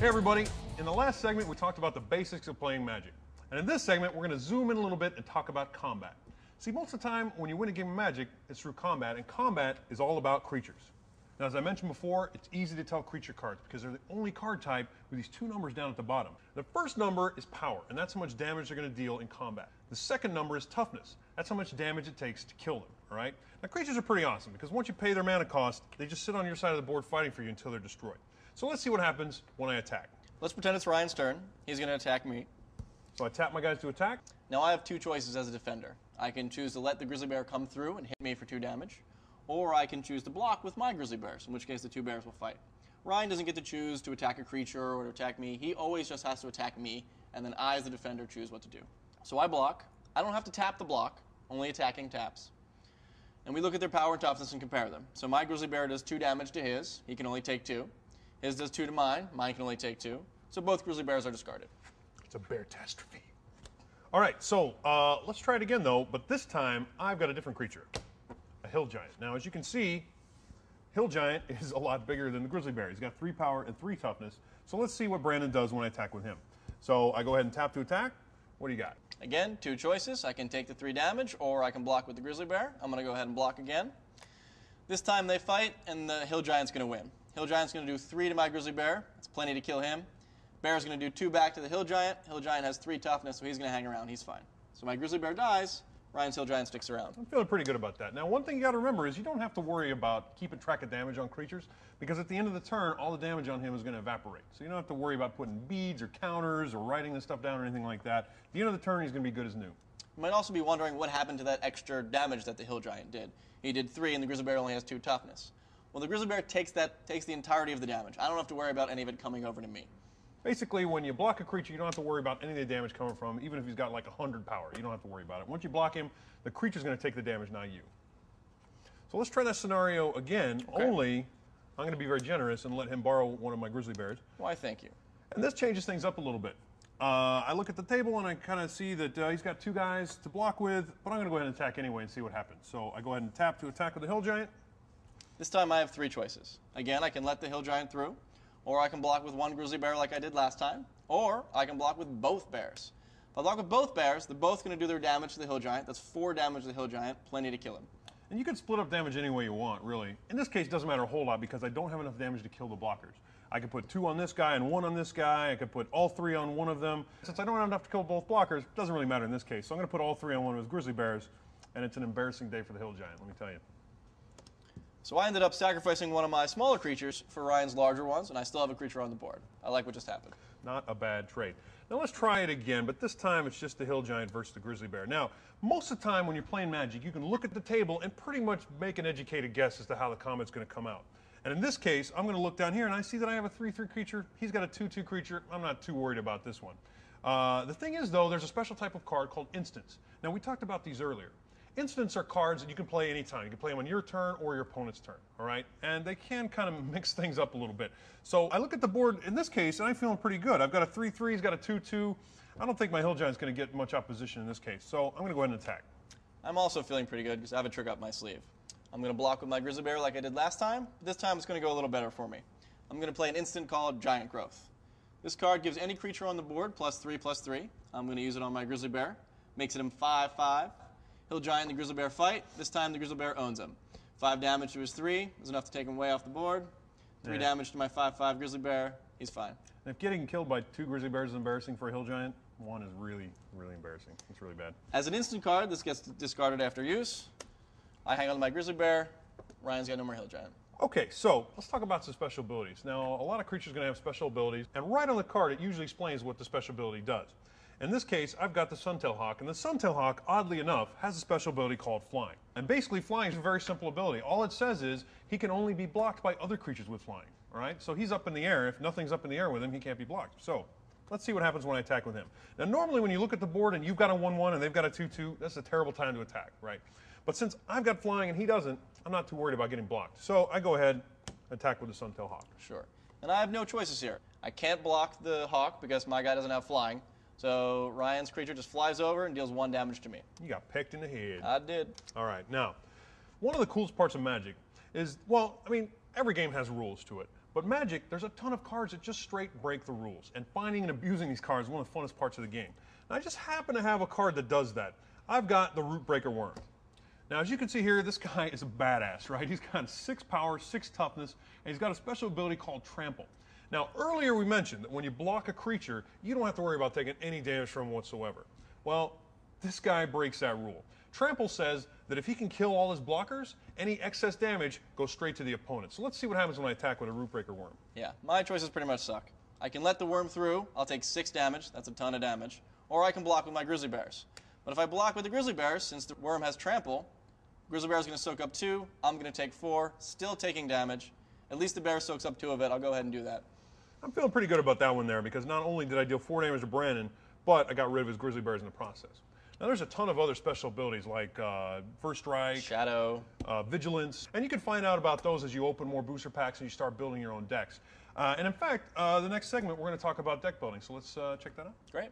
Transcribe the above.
Hey everybody, in the last segment we talked about the basics of playing Magic. And in this segment we're going to zoom in a little bit and talk about combat. See, most of the time when you win a game of Magic, it's through combat, and combat is all about creatures. Now, as I mentioned before, it's easy to tell creature cards because they're the only card type with these two numbers down at the bottom. The first number is power, and that's how much damage they're going to deal in combat. The second number is toughness. That's how much damage it takes to kill them, all right? Now, creatures are pretty awesome because once you pay their mana cost, they just sit on your side of the board fighting for you until they're destroyed. So let's see what happens when I attack. Let's pretend it's Ryan's turn. He's going to attack me. So I tap my guys to attack. Now I have two choices as a defender. I can choose to let the grizzly bear come through and hit me for 2 damage, or I can choose to block with my grizzly bears, in which case the 2 bears will fight. Ryan doesn't get to choose to attack a creature or to attack me. He always just has to attack me, and then I, as the defender, choose what to do. So I block. I don't have to tap the block. Only attacking taps. And we look at their power and toughness and compare them. So my grizzly bear does 2 damage to his. He can only take 2. His does 2 to mine. Mine can only take 2. So both grizzly bears are discarded. It's a bear-tastrophe. All right, so let's try it again, though, but this time I've got a different creature, a hill giant. Now, as you can see, hill giant is a lot bigger than the grizzly bear. He's got 3 power and 3 toughness. So let's see what Brandon does when I attack with him. So I go ahead and tap to attack. What do you got? Again, 2 choices. I can take the 3 damage, or I can block with the grizzly bear. I'm going to go ahead and block again. This time they fight, and the hill giant's going to win. Hill giant's going to do 3 to my grizzly bear. It's plenty to kill him. Bear's going to do 2 back to the hill giant. Hill giant has 3 toughness, so he's going to hang around. He's fine. So my grizzly bear dies. Ryan's hill giant sticks around. I'm feeling pretty good about that. Now, one thing you got to remember is you don't have to worry about keeping track of damage on creatures, because at the end of the turn, all the damage on him is going to evaporate. So you don't have to worry about putting beads or counters or writing this stuff down or anything like that. At the end of the turn, he's going to be good as new. You might also be wondering what happened to that extra damage that the hill giant did. He did 3, and the grizzly bear only has 2 toughness. Well, the grizzly bear takes the entirety of the damage. I don't have to worry about any of it coming over to me. Basically, when you block a creature, you don't have to worry about any of the damage coming from him, even if he's got like 100 power. You don't have to worry about it. Once you block him, the creature's going to take the damage, not you. So let's try that scenario again, okay. Only I'm going to be very generous and let him borrow one of my grizzly bears. Why, thank you. And this changes things up a little bit. I look at the table and I kind of see that he's got 2 guys to block with, but I'm going to go ahead and attack anyway and see what happens. So I go ahead and tap to attack with the hill giant. This time I have 3 choices. Again, I can let the hill giant through, or I can block with 1 grizzly bear like I did last time, or I can block with both bears. If I block with both bears, they're both going to do their damage to the hill giant. That's 4 damage to the hill giant, plenty to kill him. And you can split up damage any way you want, really. In this case, it doesn't matter a whole lot because I don't have enough damage to kill the blockers. I could put 2 on this guy and 1 on this guy. I could put all 3 on one of them. Since I don't have enough to kill both blockers, it doesn't really matter in this case. So I'm going to put all 3 on one of his grizzly bears, and it's an embarrassing day for the hill giant, let me tell you. So I ended up sacrificing one of my smaller creatures for Ryan's larger ones, and I still have a creature on the board. I like what just happened. Not a bad trade. Now let's try it again, but this time it's just the hill giant versus the grizzly bear. Now, most of the time when you're playing Magic, you can look at the table and pretty much make an educated guess as to how the combat's going to come out. And in this case, I'm going to look down here and I see that I have a 3/3 creature. He's got a 2/2 creature. I'm not too worried about this one. The thing is, though, there's a special type of card called Instants. Now, we talked about these earlier. Instants are cards that you can play anytime. You can play them on your turn or your opponent's turn, all right? And they can kind of mix things up a little bit. So I look at the board in this case, and I'm feeling pretty good. I've got a 3/3, he's got a 2/2. I don't think my hill giant's going to get much opposition in this case, so I'm going to go ahead and attack. I'm also feeling pretty good because I have a trick up my sleeve. I'm going to block with my grizzly bear like I did last time, but this time it's going to go a little better for me. I'm going to play an instant called Giant Growth. This card gives any creature on the board +3/+3. I'm going to use it on my grizzly bear. Makes it him 5/5. Hill giant and the grizzly bear fight. This time the grizzly bear owns him. 5 damage to his 3 is enough to take him way off the board. 3 damage to my 5/5 grizzly bear. He's fine. And if getting killed by 2 grizzly bears is embarrassing for a hill giant, 1 is really, really embarrassing. It's really bad. As an instant card, this gets discarded after use. I hang on to my grizzly bear. Ryan's got no more hill giant. Okay, so let's talk about some special abilities. Now, a lot of creatures are going to have special abilities, and right on the card, it usually explains what the special ability does. In this case, I've got the Suntail Hawk, and the Suntail Hawk, oddly enough, has a special ability called Flying. And basically, flying is a very simple ability. All it says is he can only be blocked by other creatures with flying, all right? So he's up in the air. If nothing's up in the air with him, he can't be blocked. So let's see what happens when I attack with him. Now, normally when you look at the board and you've got a 1/1 and they've got a 2/2, that's a terrible time to attack, right? But since I've got flying and he doesn't, I'm not too worried about getting blocked. So I go ahead, attack with the Suntail Hawk. Sure. And I have no choices here. I can't block the hawk because my guy doesn't have flying. So Ryan's creature just flies over and deals 1 damage to me. You got pecked in the head. I did. All right. Now, one of the coolest parts of Magic is, well, I mean, every game has rules to it. But Magic, there's a ton of cards that just straight break the rules, and finding and abusing these cards is one of the funnest parts of the game. And I just happen to have a card that does that. I've got the Rootbreaker Worm. Now, as you can see here, this guy is a badass, right? He's got 6 power, 6 toughness, and he's got a special ability called Trample. Now, earlier we mentioned that when you block a creature, you don't have to worry about taking any damage from him whatsoever. Well, this guy breaks that rule. Trample says that if he can kill all his blockers, any excess damage goes straight to the opponent. So let's see what happens when I attack with a Rootbreaker Worm. Yeah, my choices pretty much suck. I can let the worm through, I'll take 6 damage, that's a ton of damage, or I can block with my Grizzly Bears. But if I block with the Grizzly Bears, since the worm has Trample, Grizzly Bear is going to soak up 2, I'm going to take 4, still taking damage. At least the bear soaks up 2 of it, I'll go ahead and do that. I'm feeling pretty good about that one there because not only did I deal 4 damage to Brandon, but I got rid of his Grizzly Bears in the process. Now there's a ton of other special abilities like First Strike, Shadow, Vigilance, and you can find out about those as you open more booster packs and you start building your own decks. And in fact, the next segment we're going to talk about deck building, so let's check that out. Great.